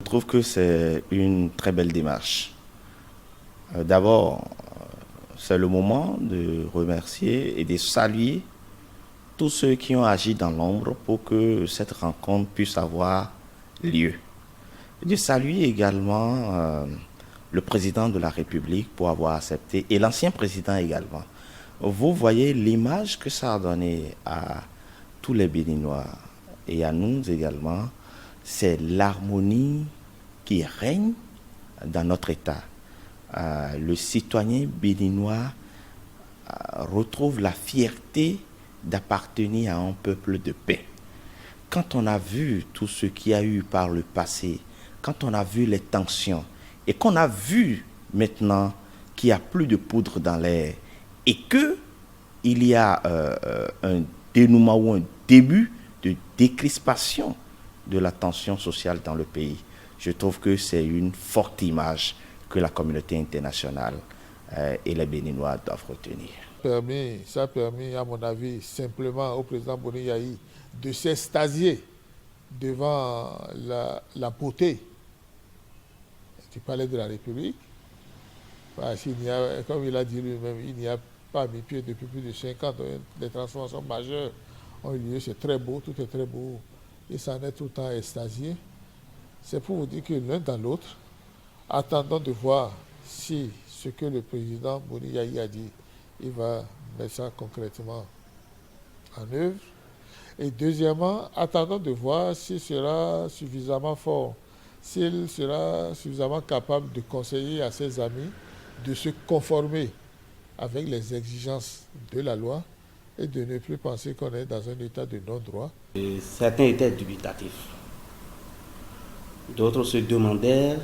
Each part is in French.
Je trouve que c'est une très belle démarche. D'abord, c'est le moment de remercier et de saluer tous ceux qui ont agi dans l'ombre pour que cette rencontre puisse avoir lieu. De saluer également le président de la République pour avoir accepté et l'ancien président également. Vous voyez l'image que ça a donné à tous les Béninois et à nous également, c'est l'harmonie qui règne dans notre État. Le citoyen béninois retrouve la fierté d'appartenir à un peuple de paix. Quand on a vu tout ce qu'il y a eu par le passé, quand on a vu les tensions, et qu'on a vu maintenant qu'il n'y a plus de poudre dans l'air, et qu'il y a un dénouement ou un début de décrispation de la tension sociale dans le pays, je trouve que c'est une forte image que la communauté internationale et les Béninois doivent retenir. Ça a permis, à mon avis, simplement au président Boni Yayi de s'extasier devant la beauté du palais de la République. Parce qu'il y a, comme il a dit lui-même, il n'y a pas mis pied depuis plus de 5 ans. Des transformations majeures ont eu lieu. C'est très beau, tout est très beau. Il s'en est tout le temps extasié. C'est pour vous dire que l'un dans l'autre, attendons de voir si ce que le président Boni Yayi a dit, il va mettre ça concrètement en œuvre. Et deuxièmement, attendons de voir s'il sera suffisamment fort, s'il sera suffisamment capable de conseiller à ses amis de se conformer avec les exigences de la loi et de ne plus penser qu'on est dans un état de non-droit. Certains étaient dubitatifs. D'autres se demandaient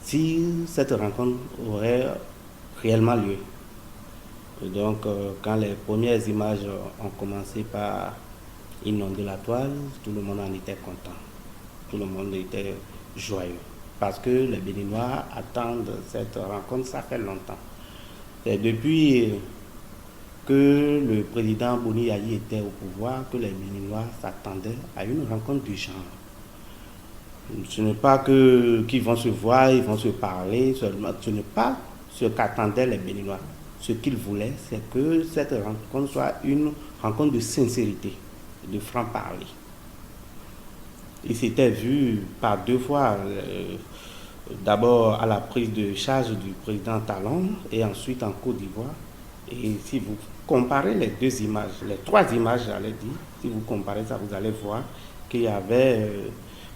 si cette rencontre aurait réellement lieu. Et donc, quand les premières images ont commencé par inonder la toile, tout le monde en était content. Tout le monde était joyeux. Parce que les Béninois attendent cette rencontre, ça fait longtemps. C'est depuis que le président Boni Yayi était au pouvoir que les Béninois s'attendaient à une rencontre du genre. Ce n'est pas qu'ils vont se voir, ils vont se parler seulement. Ce n'est pas ce qu'attendaient les Béninois. Ce qu'ils voulaient, c'est que cette rencontre soit une rencontre de sincérité, de franc-parler. Il s'était vu par deux fois, d'abord à la prise de charge du président Talon et ensuite en Côte d'Ivoire. Et si vous comparez les deux images, les trois images, j'allais dire, si vous comparez ça, vous allez voir qu'il y avait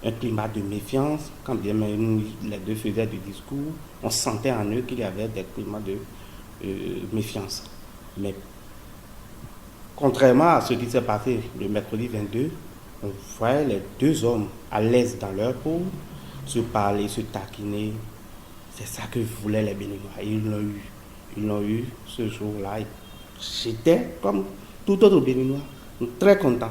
un climat de méfiance. Quand bien même les deux faisaient du discours, on sentait en eux qu'il y avait des climats de méfiance. Mais contrairement à ce qui s'est passé le mercredi 22, on voyait les deux hommes à l'aise dans leur peau, se parler, se taquiner. C'est ça que voulaient les Béninois. Ils l'ont eu. Ils l'ont eu ce jour-là. J'étais comme tout autre Béninois, très content.